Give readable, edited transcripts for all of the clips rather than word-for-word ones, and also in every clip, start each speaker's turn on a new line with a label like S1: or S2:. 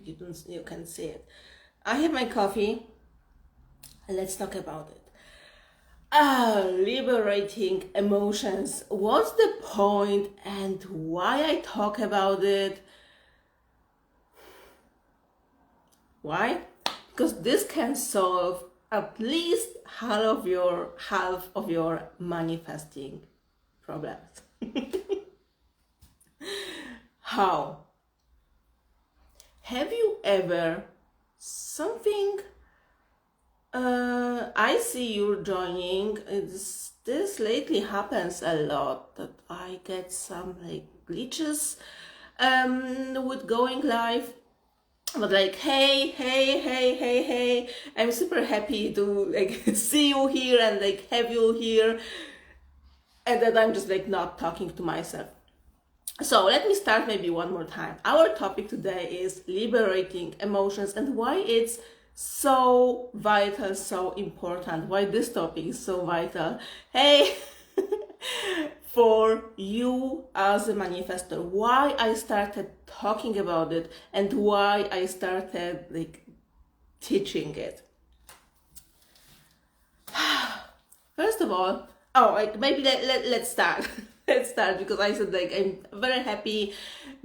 S1: you can see it. I have my coffee, and let's talk about it. Liberating emotions. What's the point and why I talk about it? Why? Because this can solve at least half of your manifesting problems. How? Have you ever something? I see you joining. This lately happens a lot that I get some like glitches with going live. But like, hey, I'm super happy to like see you here and like have you here, and that I'm just like not talking to myself. So let me start maybe one more time. Our topic today is liberating emotions and why it's so vital, so important, why this topic is so vital. Hey, for you as a manifestor, why I started talking about it and why I started like teaching it. First of all, maybe let's start. Let's start because I said like I'm very happy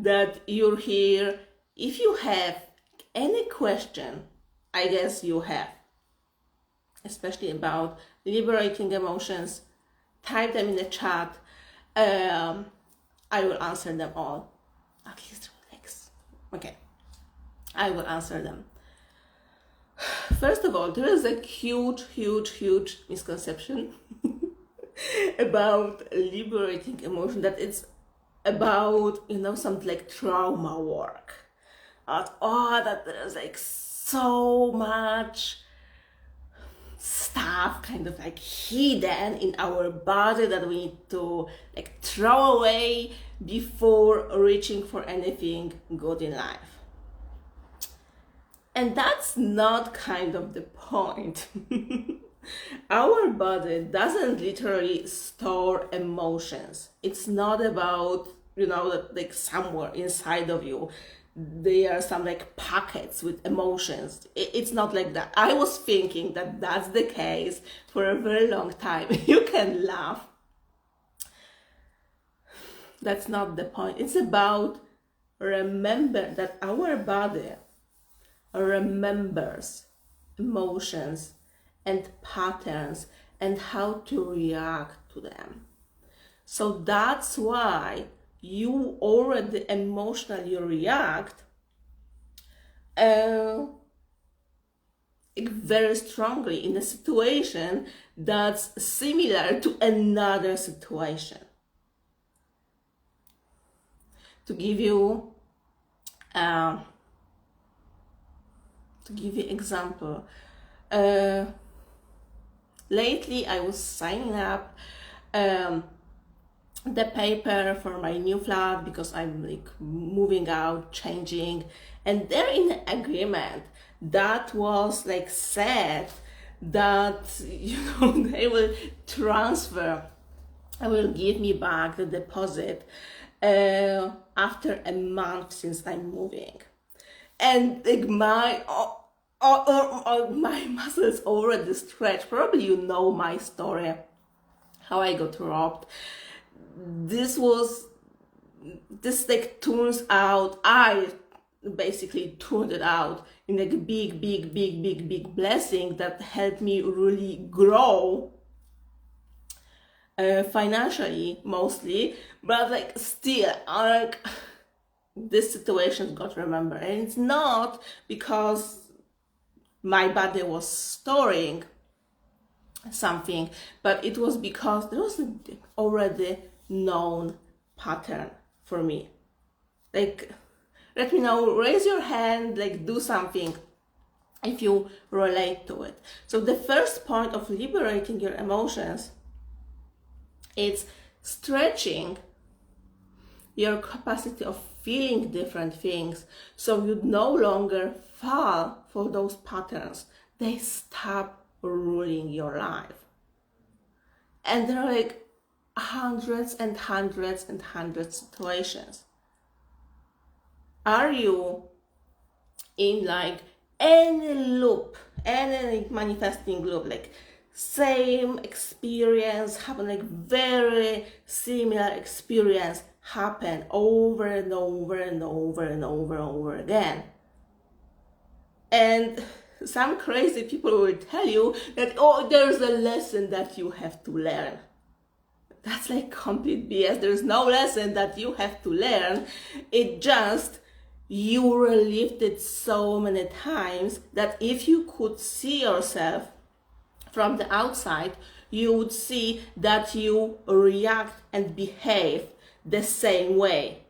S1: that you're here. If you have any question, I guess you have, especially about liberating emotions, type them in the chat. I will answer them all. At least relax. Okay, I will answer them. First of all, there is a huge misconception about liberating emotion, that it's about, some like trauma work. That there's like so much stuff kind of like hidden in our body that we need to like throw away before reaching for anything good in life. And that's not kind of the point. Our body doesn't literally store emotions. It's not about, that like somewhere inside of you there are some like pockets with emotions. It's not like that. I was thinking that that's the case for a very long time. You can laugh. That's not the point. It's about remember that our body remembers emotions and patterns and how to react to them. So that's why you already emotionally react very strongly in a situation that's similar to another situation. To give you example, lately I was signing up the paper for my new flat because I'm like moving out, changing, and they're in agreement that was like said that they will transfer, I will give me back the deposit after a month since I'm moving. And like my muscles already stretched. Probably you know my story, how I got robbed. This like turns out, I basically turned it out in like a big blessing that helped me really grow financially mostly, but like still like this situation got remembered. And it's not because my body was storing something, but it was because there was an already known pattern for me. Like, let me know, raise your hand, like do something if you relate to it. So the first point of liberating your emotions, it's stretching your capacity of feeling different things so you no longer fall for those patterns. They stop ruling your life. And there are like hundreds and situations. Are you in like any loop, any manifesting loop, like same experience happen, like very similar experience happen over and over and over and over and over again. And some crazy people will tell you that, oh, there's a lesson that you have to learn. That's like complete BS. There's no lesson that you have to learn. It just, you relived it so many times that if you could see yourself from the outside, you would see that you react and behave the same way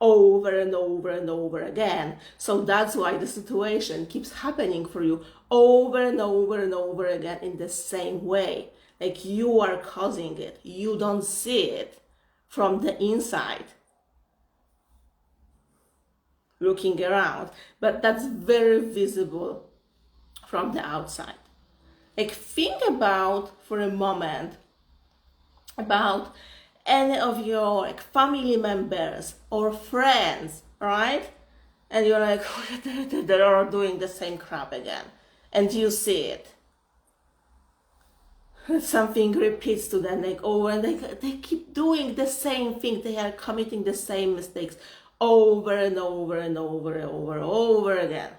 S1: over and over and over again. So that's why the situation keeps happening for you over and over and over again in the same way. Like you are causing it. You don't see it from the inside, looking around, but that's very visible from the outside. Like think about for a moment about any of your like family members or friends, right? And you're like, they are doing the same crap again, and you see it. Something repeats to them like over, and they keep doing the same thing. They are committing the same mistakes over and over and over and over again.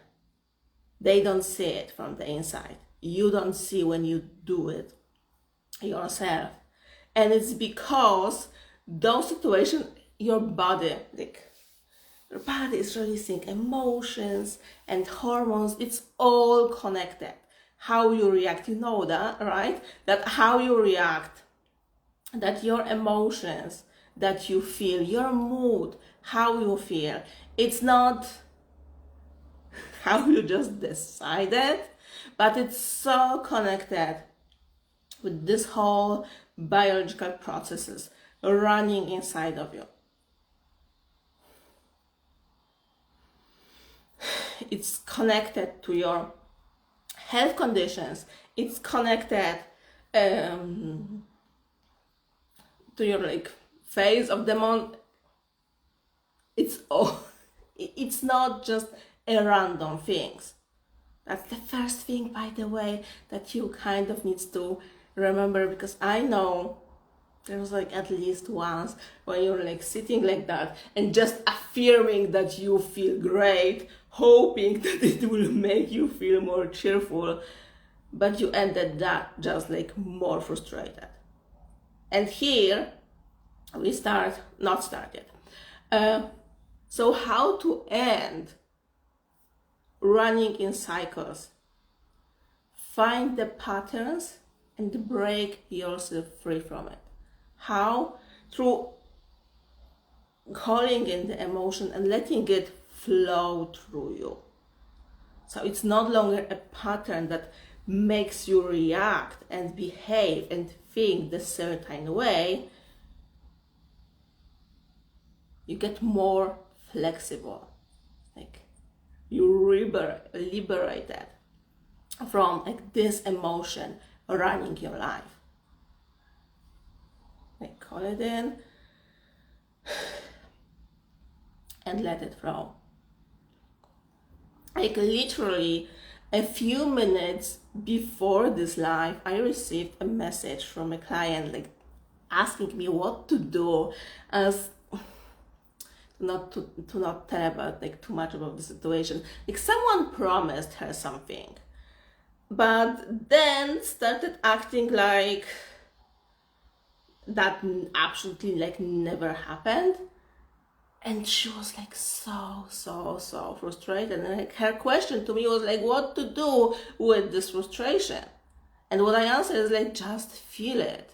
S1: They don't see it from the inside. You don't see when you do it yourself. And it's because those situations, your body is releasing emotions and hormones. It's all connected. How you react, you know that, right? That how you react, that your emotions, that you feel, your mood, how you feel. It's not how you just decided, but it's so connected with this whole biological processes running inside of you. It's connected to your health conditions. It's connected to your like phase of the month. It's all. It's not just a random things. That's the first thing, by the way, that you kind of needs to remember, because I know there was like at least once when you're like sitting like that and just affirming that you feel great, hoping that it will make you feel more cheerful, but you ended that just like more frustrated. And here we not start yet. So how to end running in cycles? Find the patterns and break yourself free from it. How? Through calling in the emotion and letting it flow through you. So it's no longer a pattern that makes you react and behave and think the certain way. You get more flexible. Like you liberated from like this emotion running your life. Like call it in and let it flow. Like literally a few minutes before this live, I received a message from a client like asking me what to do, as not tell about like too much about the situation. Like someone promised her something, but then started acting like that absolutely like never happened. And she was like so frustrated. And like her question to me was like, what to do with this frustration? And what I answered is like, just feel it.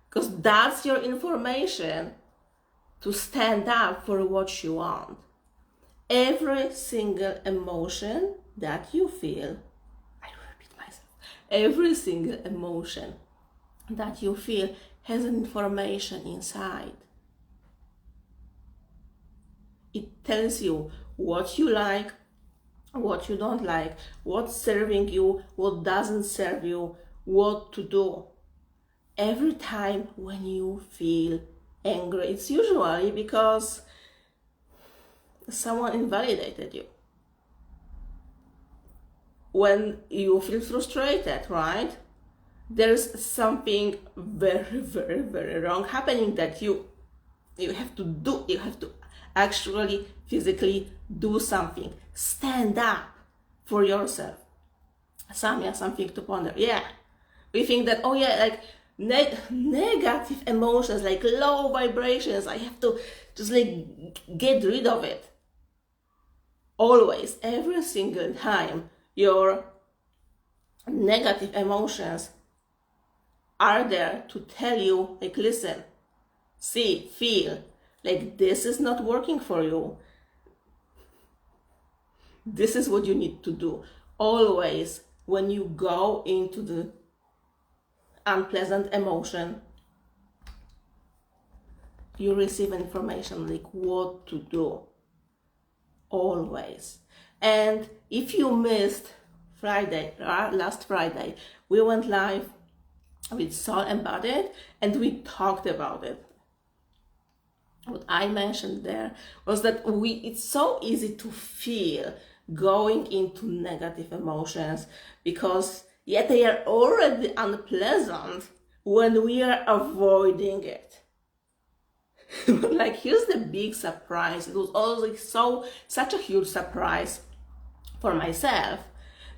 S1: Because that's your information to stand up for what you want. Every single emotion that you feel, I repeat myself, every single emotion that you feel has information inside. It tells you what you like, what you don't like, what's serving you, what doesn't serve you, what to do. Every time when you feel angry, it's usually because someone invalidated you. when you feel frustrated, right? There's something very, very, very wrong happening that you have to do. You have to actually physically do something. Stand up for yourself. Samia, something to ponder. Yeah. We think that, oh yeah, like negative emotions, like low vibrations, I have to just like get rid of it. Always, every single time your negative emotions are there to tell you, like, listen, see, feel, like this is not working for you. This is what you need to do. Always, when you go into the unpleasant emotion, you receive information like what to do. Always. And if you missed Friday, last Friday, we went live with Soul Embodied and we talked about it. What I mentioned there was that it's so easy to feel going into negative emotions because yet they are already unpleasant when we are avoiding it. Like, here's the big surprise. It was also such a huge surprise for myself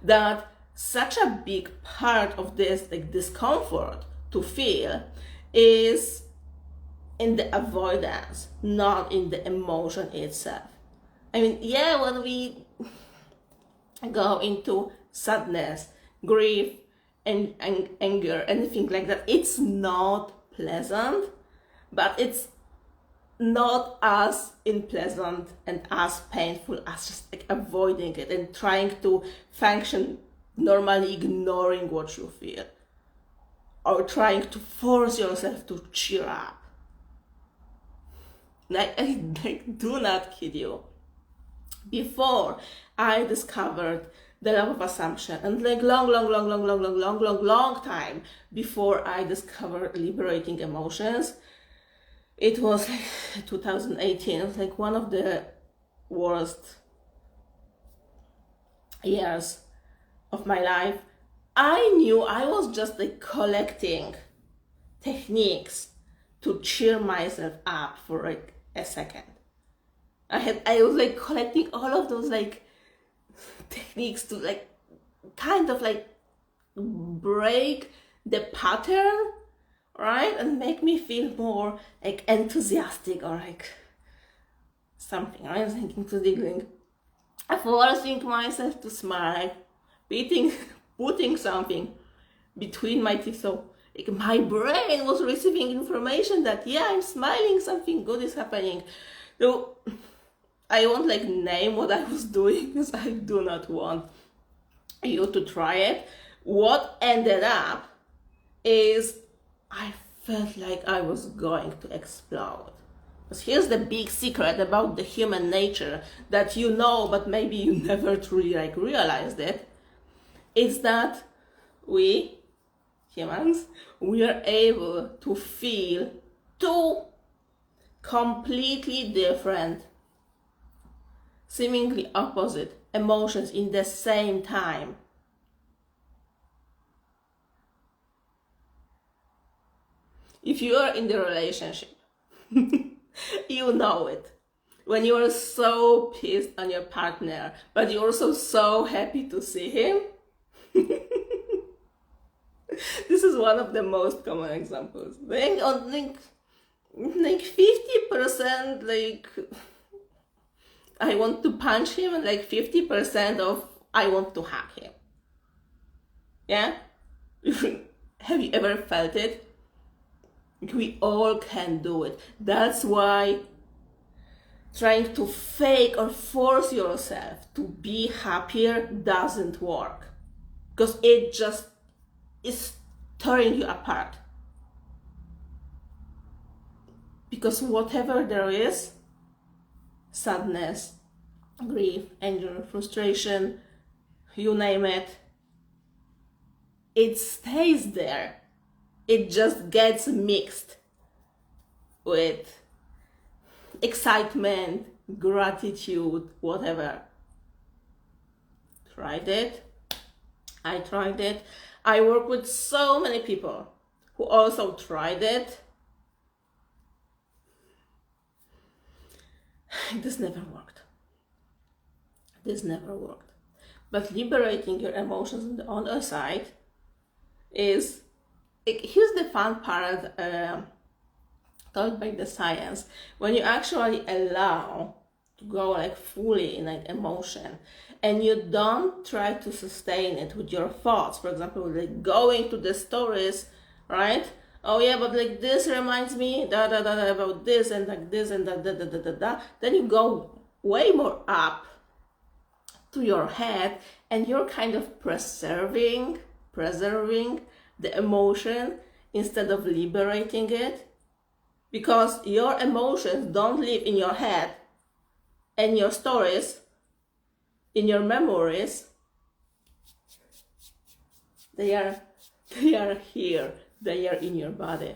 S1: that such a big part of this like discomfort to feel is in the avoidance, not in the emotion itself. I mean, yeah, when we go into sadness, grief, and anger, anything like that, it's not pleasant, but it's not as unpleasant and as painful as just like avoiding it and trying to function normally, ignoring what you feel, or trying to force yourself to cheer up. I do not kid you. Before I discovered the law of assumption, and like long time before I discovered liberating emotions, it was like 2018. It was like one of the worst years of my life. I knew I was just like collecting techniques to cheer myself up for like a second. I was like collecting all of those like techniques to like kind of like break the pattern, right? And make me feel more like enthusiastic or like something. I was thinking to giggling, forcing myself to smile, putting something between my teeth. So like my brain was receiving information that yeah, I'm smiling, something good is happening. So I won't like name what I was doing because I do not want you to try it. What ended up is I felt like I was going to explode. Because here's the big secret about the human nature that you know, but maybe you never truly like realized it. It's that we humans, we are able to feel two completely different, seemingly opposite emotions in the same time. If you are in the relationship, you know it. When you are so pissed on your partner, but you're also so happy to see him. This is one of the most common examples. Like 50% like I want to punch him, and like 50% of I want to hug him. Yeah? Have you ever felt it? We all can do it. That's why trying to fake or force yourself to be happier doesn't work. Because it just is tearing you apart. Because whatever there is, sadness, grief, anger, frustration, you name it, it stays there. It just gets mixed with excitement, gratitude, whatever. Tried it? I tried it. I work with so many people who also tried it. This never worked. This never worked. But liberating your emotions on the other side is, here's the fun part, taught by the science. When you actually allow to go like fully in like emotion, and you don't try to sustain it with your thoughts, for example, like going to the stories, right? Oh yeah, but like this reminds me da da da da about this and like this and da da da da da da. Then you go way more up to your head, and you're kind of preserving the emotion instead of liberating it, because your emotions don't live in your head and your stories, in your memories. They are here. They are in your body.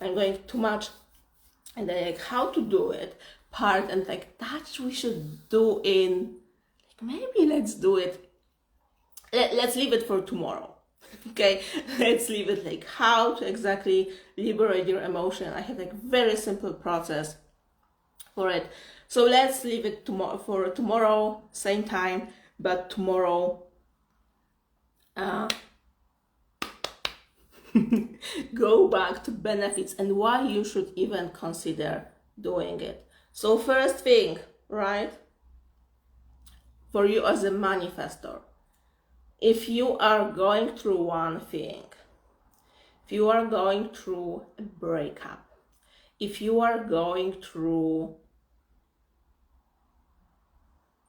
S1: I'm going too much, and then like how to do it part, and like that we should do in, like maybe let's do it. Let's leave it for tomorrow. Okay, let's leave it like how to exactly liberate your emotion. I have like very simple process for it. So let's leave it for tomorrow, same time, but tomorrow go back to benefits and why you should even consider doing it. So first thing, right, for you as a manifestor, if you are going through one thing, if you are going through a breakup, if you are going through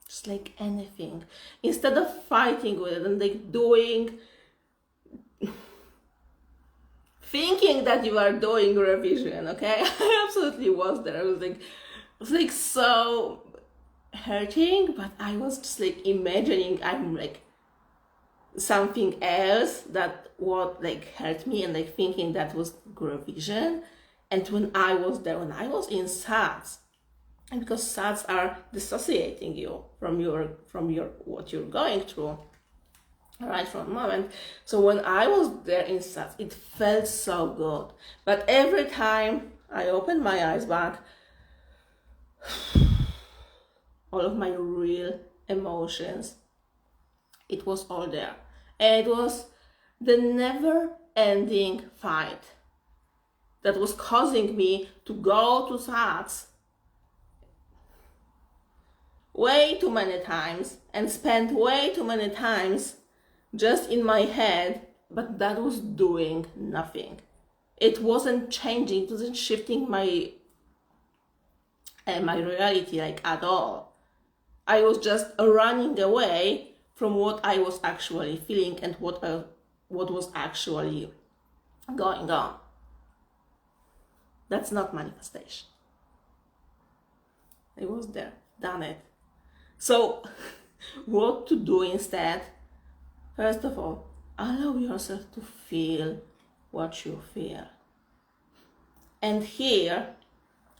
S1: just like anything, instead of fighting with it and like doing, thinking that you are doing revision, okay? I absolutely was there. It was like so hurting, but I was just like imagining I'm like something else that would like hurt me, and like thinking that was revision. And when I was there, when I was in SATs, and because SATs are dissociating you from your what you're going through right from the moment. So when I was there in SATs, it felt so good. But every time I opened my eyes back, all of my real emotions, it was all there. And it was the never-ending fight that was causing me to go to SATs way too many times and spend way too many times just in my head, but that was doing nothing. It wasn't changing, it wasn't shifting my reality like at all. I was just running away from what I was actually feeling and what was actually going on. That's not manifestation. It was there, done it. So what to do instead? First of all, allow yourself to feel what you feel. And here,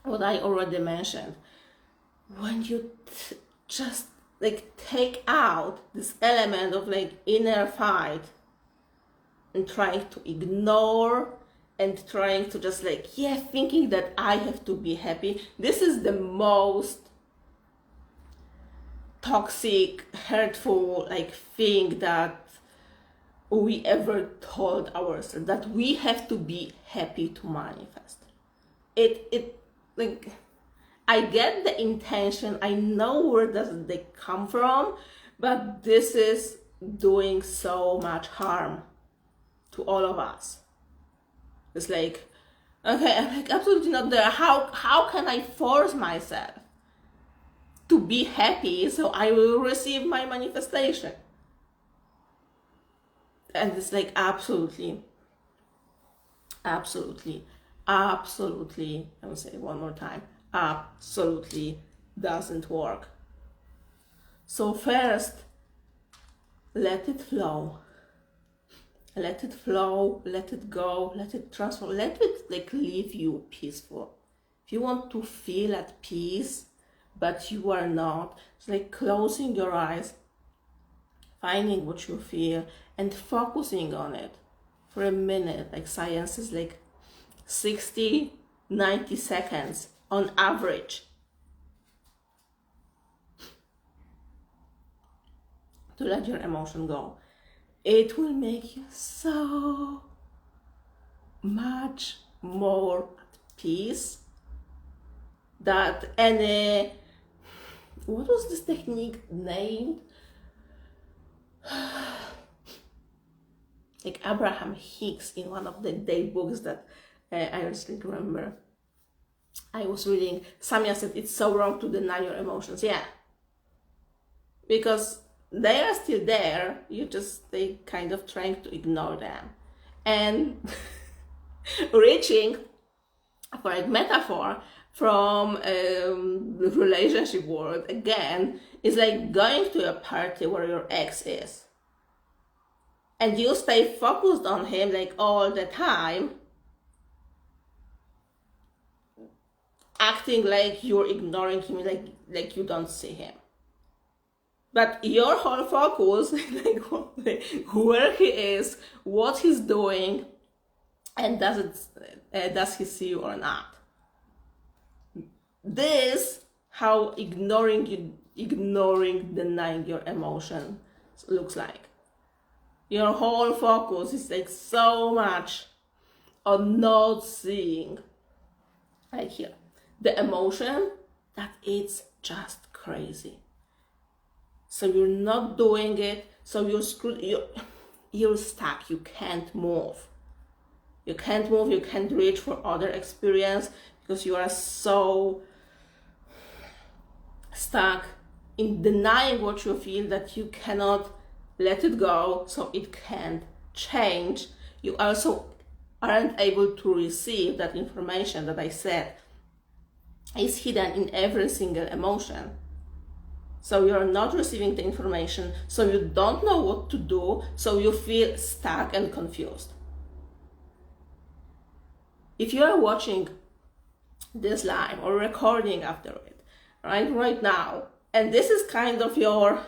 S1: what I already mentioned, when you just like take out this element of like inner fight and trying to ignore and trying to just like, thinking that I have to be happy, this is the most toxic, hurtful like thing that we ever told ourselves, that we have to be happy to manifest. It like, I get the intention, I know where does they come from, but this is doing so much harm to all of us. It's like, okay, I'm like absolutely not there. How can I force myself to be happy so I will receive my manifestation? And it's like absolutely, I will say it one more time, absolutely doesn't work. So first, let it flow. Let it flow, let it go, let it transform, let it like leave you peaceful. If you want to feel at peace, but you are not, it's like closing your eyes finding what you feel and focusing on it for a minute. Like science is like 60, 90 seconds on average to let your emotion go. It will make you so much more at peace that any, what was this technique named? Like Abraham Hicks in one of the day books that I recently remember. I was reading, Samia said it's so wrong to deny your emotions. Yeah. Because they are still there, they kind of trying to ignore them. And reaching, for a metaphor from the relationship world, again, is like going to a party where your ex is. And you stay focused on him like all the time, acting like you're ignoring him, like you don't see him. But your whole focus, like where he is, what he's doing, and does he see you or not? This how ignoring, denying your emotion looks like. Your whole focus is like so much on not seeing, like here, the emotion that it's just crazy. So you're not doing it, so you're stuck, you can't move. You can't move, you can't reach for other experience because you are so stuck in denying what you feel that you cannot let it go, so it can't change. You also aren't able to receive that information that I said is hidden in every single emotion. So you're not receiving the information, so you don't know what to do, so you feel stuck and confused. If you are watching this live or recording after it, right now, and this is kind of your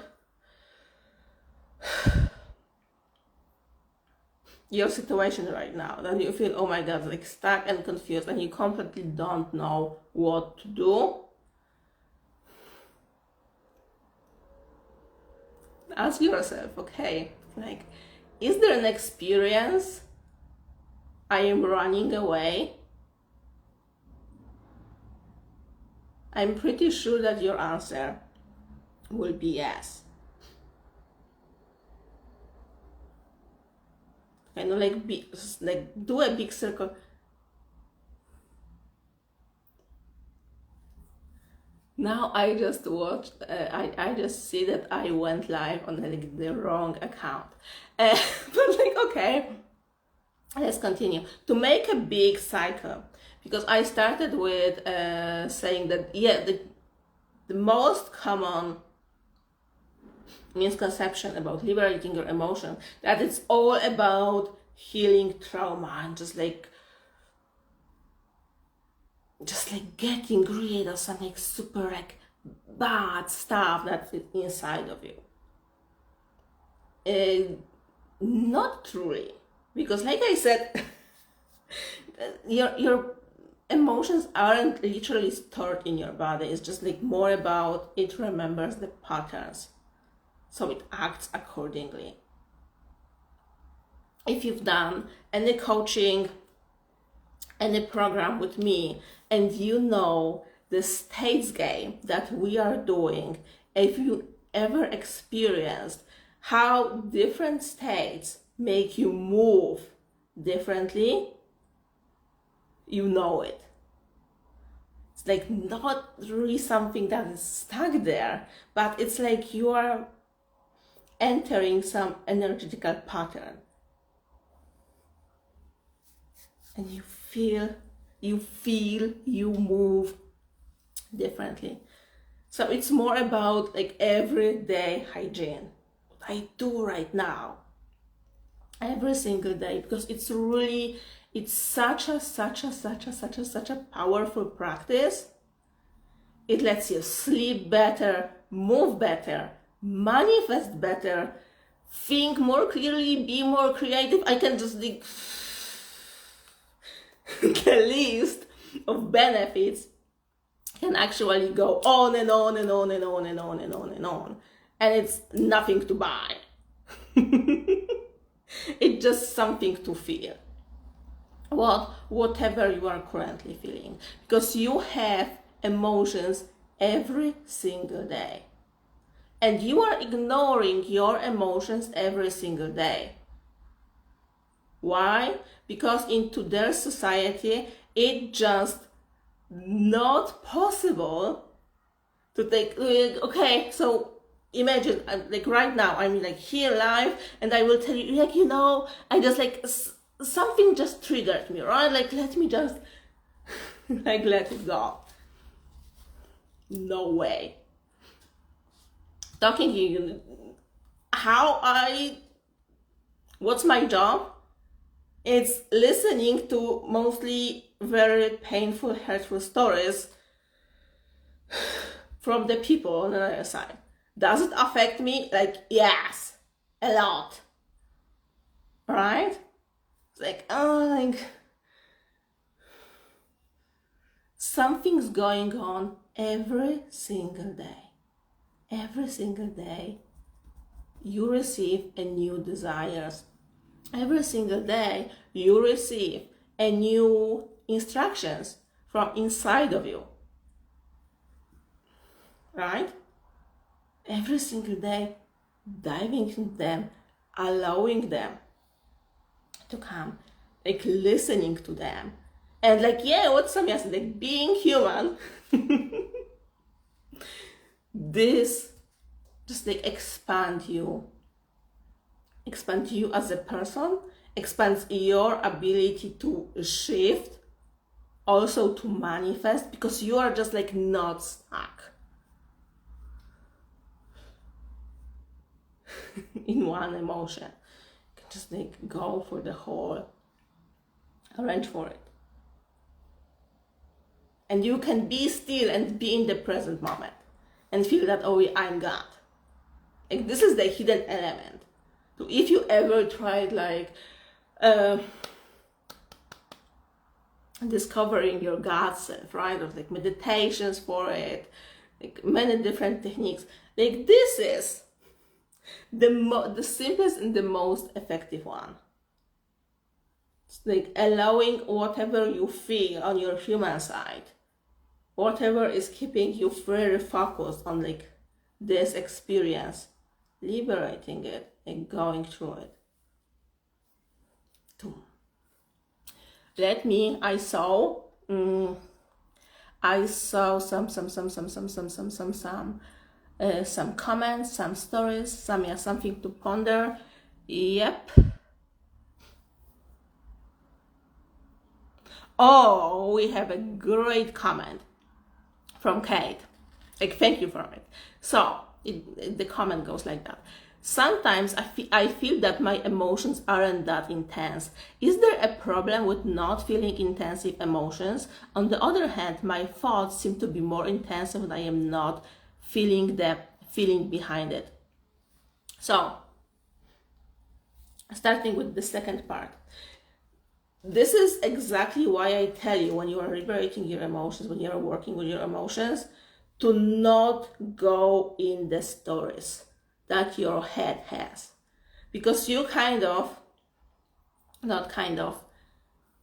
S1: situation right now, that you feel, oh my God, like stuck and confused and you completely don't know what to do, ask yourself, okay, like, is there an experience I am running away? I'm pretty sure that your answer will be yes. Kind of like do a big circle. Now I just watched, I just see that I went live on like the wrong account. But like, okay, let's continue. To make a big cycle, because I started with saying that, yeah, the most common misconception about liberating your emotion, that it's all about healing trauma and just like getting rid of some like super like bad stuff that's inside of you. Not truly, because like I said, your emotions aren't literally stored in your body. It's just like more about it remembers the patterns, so it acts accordingly. If you've done any coaching, any program with me, and you know the states game that we are doing, if you ever experienced how different states make you move differently, you know it. It's like not really something that is stuck there, but it's like you are entering some energetical pattern. And you move differently. So it's more about like everyday hygiene. What I do right now, every single day, because it's such a powerful practice. It lets you sleep better, move better, manifest better, think more clearly, be more creative. I can just like the list of benefits can actually go on and on and on and on and on and on and on. And it's nothing to buy. It's just something to feel. Whatever you are currently feeling. Because you have emotions every single day. And you are ignoring your emotions every single day. Why? Because in today's society, it's just not possible to take, okay, so imagine, like right now, I'm like here live, and I will tell you, like, I just like, something just triggered me, right? Like, let me just, like, let it go. No way. Talking to you, what's my job? It's listening to mostly very painful, hurtful stories from the people on the other side. Does it affect me? Like, yes, a lot. Right? It's like, something's going on every single day. Every single day, you receive a new desires. Every single day, you receive a new instructions from inside of you. Right? Every single day, diving into them, allowing them to come, like listening to them. And like, yeah, what Samia said, like being human, this just like expand you as a person, expands your ability to shift, also to manifest, because you are just like not stuck in one emotion. You can just like go for the whole, arrange for it. And you can be still and be in the present moment and feel that, oh, I'm God. Like, this is the hidden element. So if you ever tried like discovering your God self, right? Or like meditations for it, like many different techniques. Like, this is the simplest and the most effective one. It's like allowing whatever you feel on your human side, whatever is keeping you very focused on like this experience, liberating it and going through it. I saw some comments, some stories, something to ponder. Yep. Oh, we have a great comment from Kate. Like, thank you for it. So the comment goes like that. Sometimes I feel that my emotions aren't that intense. Is there a problem with not feeling intensive emotions? On the other hand, my thoughts seem to be more intense when I am not feeling the feeling behind it. So, starting with the second part. This is exactly why I tell you, when you are liberating your emotions, when you are working with your emotions, to not go in the stories that your head has. Because you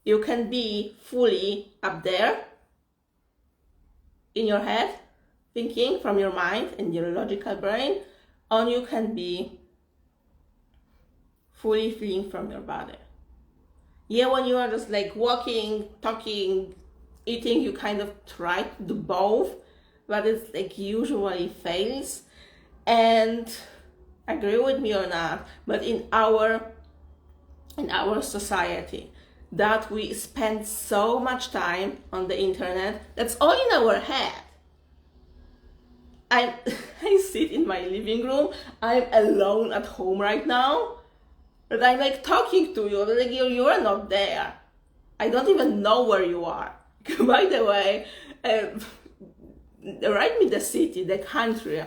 S1: you can be fully up there in your head, thinking from your mind and your logical brain, or you can be fully feeling from your body. Yeah, when you are just like walking, talking, eating, you kind of try to do both, but it's like usually fails. And agree with me or not, but in our society, that we spend so much time on the internet, that's all in our head. I sit in my living room, I'm alone at home right now, but I'm like talking to you, like you are not there. I don't even know where you are. By the way, write me the city, the country,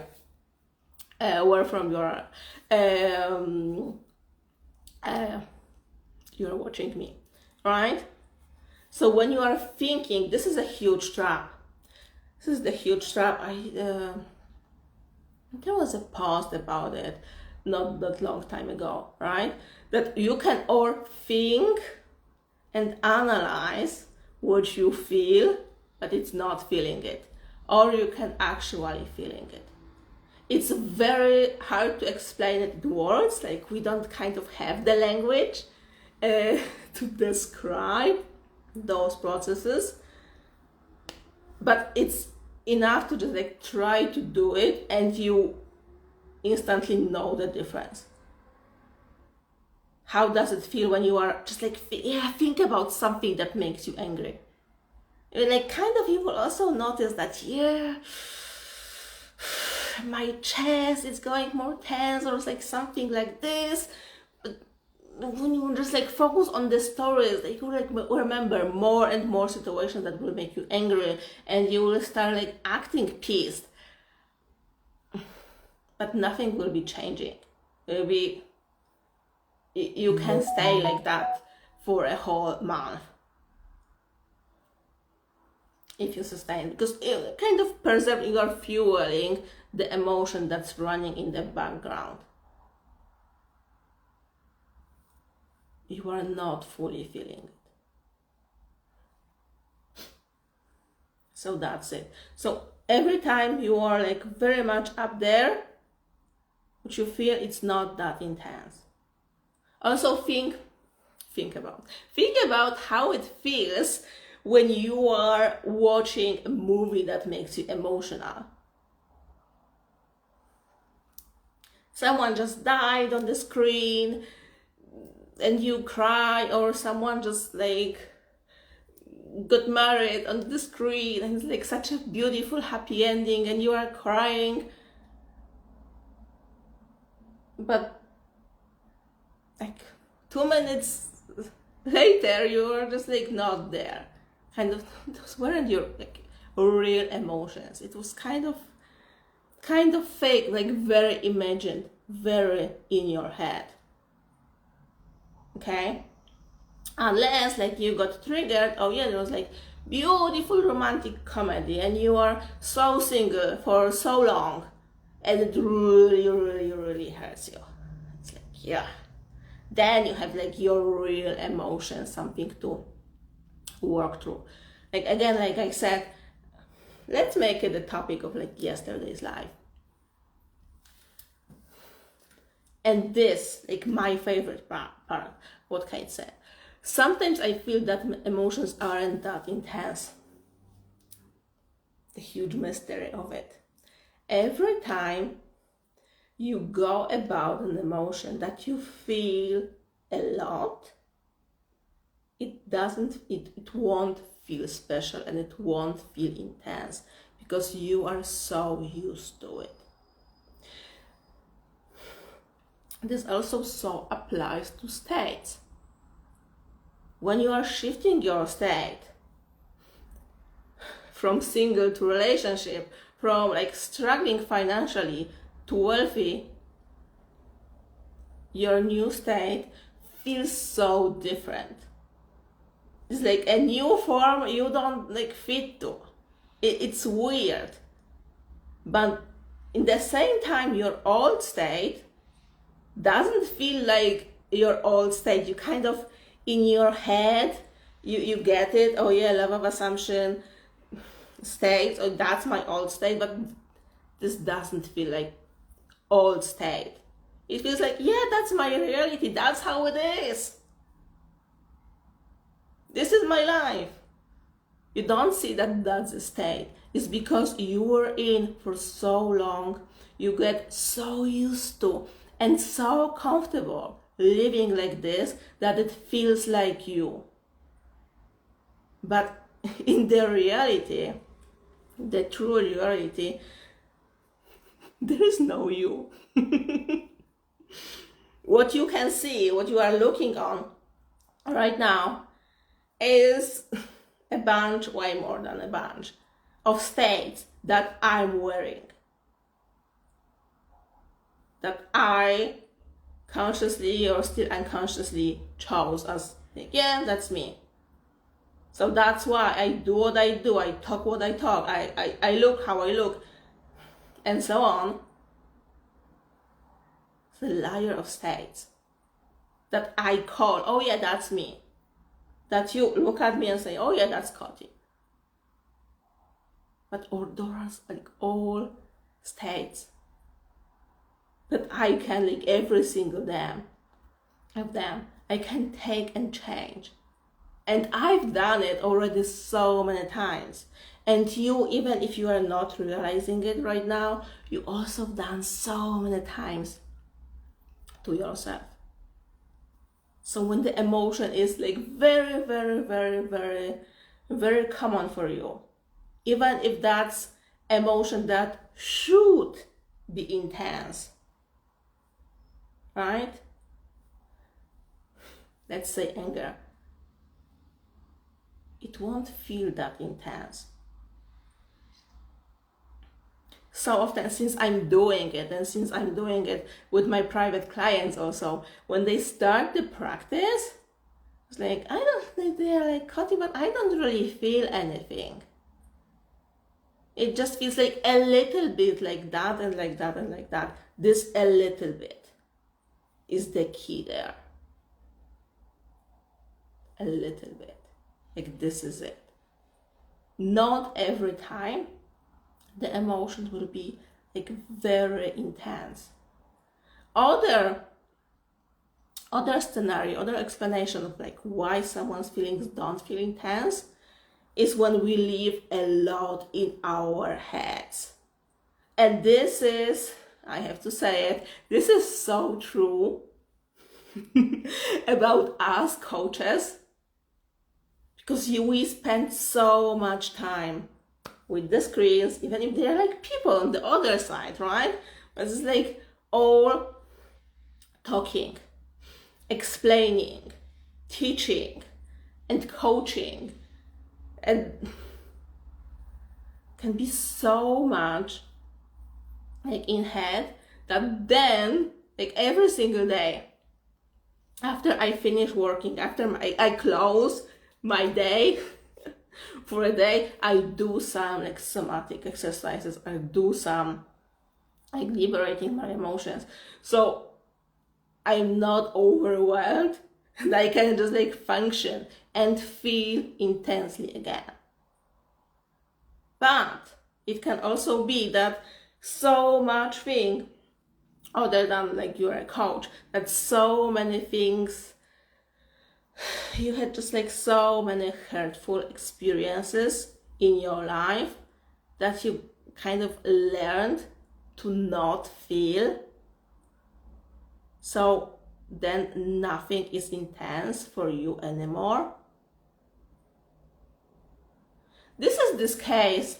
S1: where from you're watching me, right? So when you are thinking, this is a huge trap. This is the huge trap. There was a post about it not that long time ago, right? That you can all think and analyze what you feel, but it's not feeling it, or you can actually feeling it. It's very hard to explain it in words, like we don't kind of have the language to describe those processes, but it's enough to just like try to do it and you instantly know the difference. How does it feel when you are just like, think about something that makes you angry? Like kind of you will also notice that, my chest is going more tense, or it's like something like this. But when you just like focus on the stories, like you like remember more and more situations that will make you angry, and you will start like acting pissed. But nothing will be changing. Maybe you can stay like that for a whole month if you sustain, because it kind of preserving or fueling the emotion that's running in the background. You are not fully feeling it. So that's it. So every time you are like very much up there, what you feel, it's not that intense. Also think about how it feels when you are watching a movie that makes you emotional. Someone just died on the screen and you cry, or someone just like got married on the screen and it's like such a beautiful happy ending and you are crying, but like 2 minutes later you are just like not there. Kind of, those weren't your like real emotions. It was kind of fake, like very imagined, very in your head. Okay? Unless like you got triggered, there was like beautiful romantic comedy and you are so single for so long and it really, really, really hurts you. It's like, then you have like your real emotions, something to work through. Like again, like I said, let's make it the topic of like yesterday's life. And this, like my favorite part, what Kate said. Sometimes I feel that emotions aren't that intense. The huge mystery of it. Every time you go about an emotion that you feel a lot, it won't feel special and it won't feel intense because you are so used to it. This also so applies to states. When you are shifting your state from single to relationship, from like struggling financially to wealthy, your new state feels so different. It's like a new form you don't like fit to. It's weird. But in the same time, your old state doesn't feel like your old state. You kind of, in your head, you get it. Oh yeah, love of assumption state. Oh, that's my old state. But this doesn't feel like old state. It feels like, that's my reality. That's how it is. This is my life. You don't see that that's a state. It's because you were in for so long. You get so used to and so comfortable living like this that it feels like you. But in the reality, the true reality, there is no you. What you can see, what you are looking on right now is a bunch, way more than a bunch, of states that I'm wearing. that I consciously or still unconsciously chose as, like, yeah, that's me. So that's why I do what I do, I talk what I talk, I look how I look, and so on. It's a layer of states that I call, oh yeah, that's me. That you look at me and say, oh yeah, that's Cody. But those are like all states that I can, like every single damn of them, I can take and change. And I've done it already so many times. And you, even if you are not realizing it right now, you also have done so many times to yourself. So when the emotion is like very, very, very, very, very common for you, even if that's emotion that should be intense, right? Let's say anger. It won't feel that intense. So often, since I'm doing it, and since I'm doing it with my private clients also, when they start the practice, it's like, I don't think they're like, Cody, but I don't really feel anything. It just feels like a little bit like that and like that and like that. This a little bit is the key there. A little bit. Like, this is it. Not every time the emotions will be like very intense. Other scenario, other explanation of like why someone's feelings don't feel intense is when we live a lot in our heads. And this is, I have to say it, this is so true about us coaches, because we spend so much time with the screens, even if they're like people on the other side, right? But it's like all talking, explaining, teaching, and coaching, and can be so much like in head that then, like every single day, after I finish working, after I close my day for a day, I do some like somatic exercises, I do some like liberating my emotions, so I'm not overwhelmed and I can just like function and feel intensely again. But it can also be that so much thing, other than like you're a coach, that so many things, you had just like so many hurtful experiences in your life that you kind of learned to not feel. So then nothing is intense for you anymore. This case,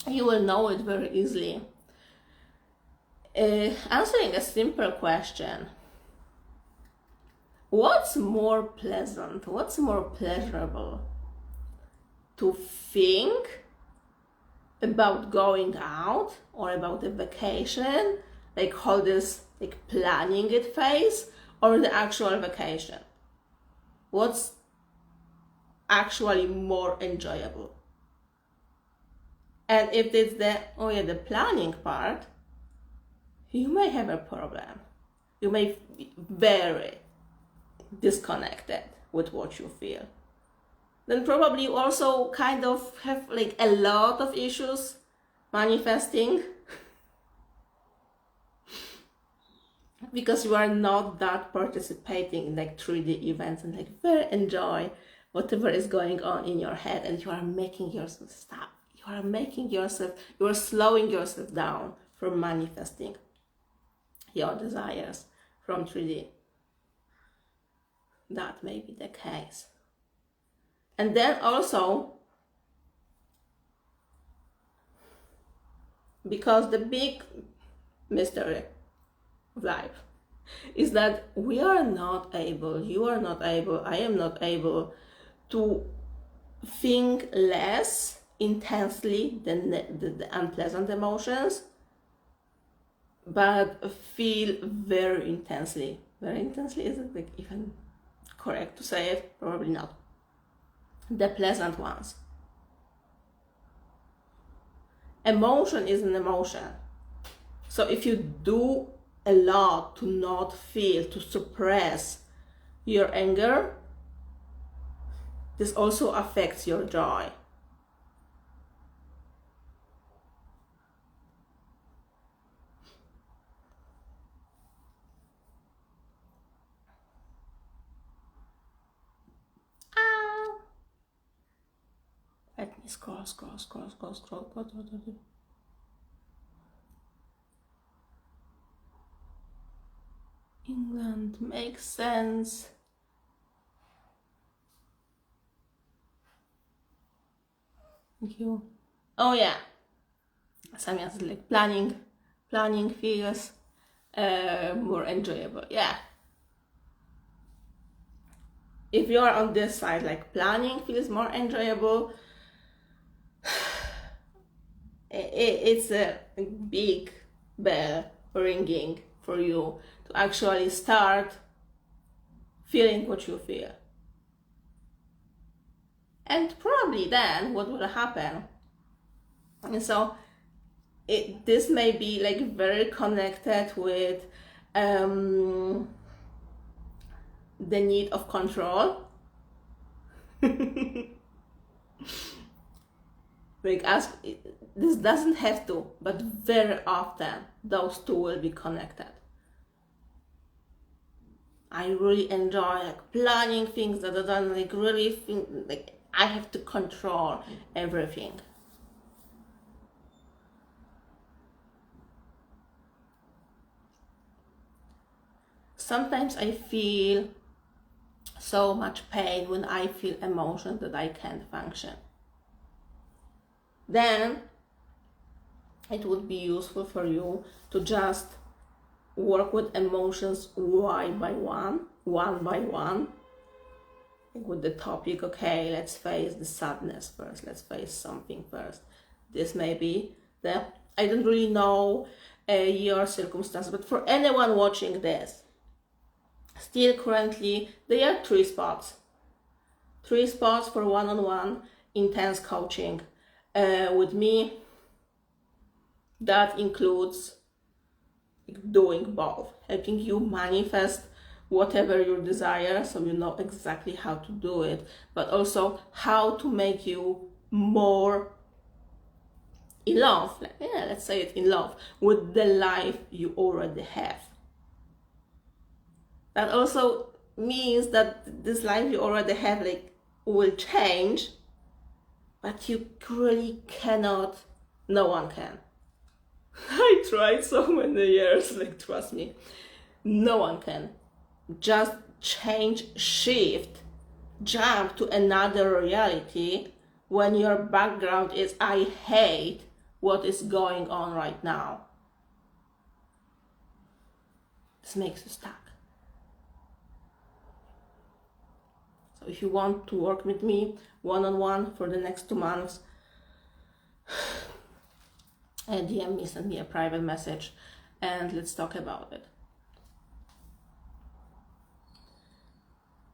S1: you will know it very easily. Answering a simple question: what's more pleasant, what's more pleasurable, to think about going out or about a vacation, like how this like planning it phase, or the actual vacation? What's actually more enjoyable? And if it's the planning part, you may have a problem. You may be very disconnected with what you feel. Then probably you also kind of have like a lot of issues manifesting because you are not that participating in like 3D events and like very enjoy whatever is going on in your head, and you are making yourself stop. You are slowing yourself down from manifesting your desires from 3D. That may be the case. And then also, because the big mystery of life is that we are not able, you are not able, I am not able to think less intensely than the unpleasant emotions, but feel very intensely. Very intensely, is it like even correct to say it? Probably not. The pleasant ones. Emotion is an emotion. So if you do a lot to not feel, to suppress your anger, this also affects your joy. Let me scroll. England makes sense. Thank you. Oh yeah. Samia said like planning feels more enjoyable. Yeah. If you are on this side, like planning feels more enjoyable, it's a big bell ringing for you to actually start feeling what you feel. And probably then what will happen, and so this may be like very connected with the need of control. Like this doesn't have to, but very often those two will be connected. I really enjoy like planning things that are like really think like I have to control everything. Sometimes I feel so much pain when I feel emotions that I can't function. Then it would be useful for you to just work with emotions one by one, like with the topic. Okay, let's face the sadness first, let's face something first. This may be I don't really know your circumstances, but for anyone watching this, still currently there are 3 spots for one-on-one intense coaching with me. That includes doing both, helping you manifest whatever your desire, so you know exactly how to do it, but also how to make you more in love, let's say it, in love with the life you already have. That also means that this life you already have like will change, but you really cannot, no one can. I tried so many years, like trust me, no one can just change, shift, jump to another reality when your background is I hate what is going on right now. This makes you stuck. So if you want to work with me one-on-one for the next 2 months, DM me, send me a private message, and let's talk about it.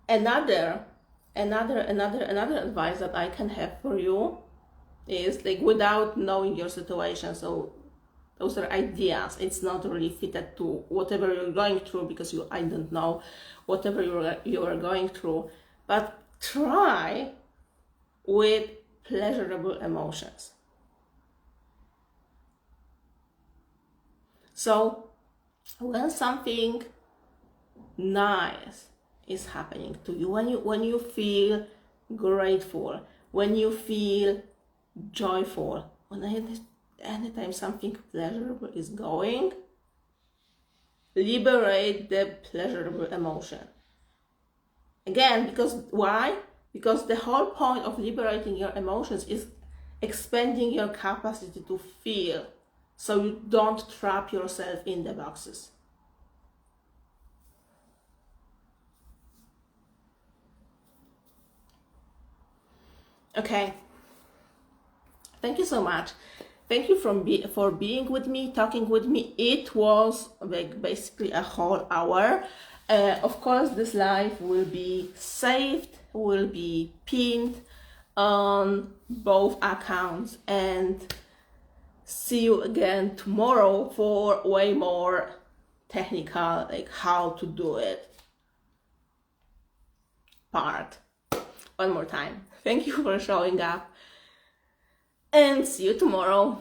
S1: Another advice that I can have for you is like without knowing your situation. So those are ideas. It's not really fitted to whatever you're going through, because I don't know whatever you are going through. But try with pleasurable emotions. So when something nice is happening to you, when you feel grateful, when you feel joyful, anytime something pleasurable is going, liberate the pleasurable emotion. Again, because why? Because the whole point of liberating your emotions is expanding your capacity to feel, so you don't trap yourself in the boxes. Okay, thank you so much. Thank you for being with me, talking with me. It was like basically a whole hour. Of course, this live will be saved, will be pinned on both accounts, and see you again tomorrow for way more technical, like how to do it part. One more time. Thank you for showing up, and see you tomorrow.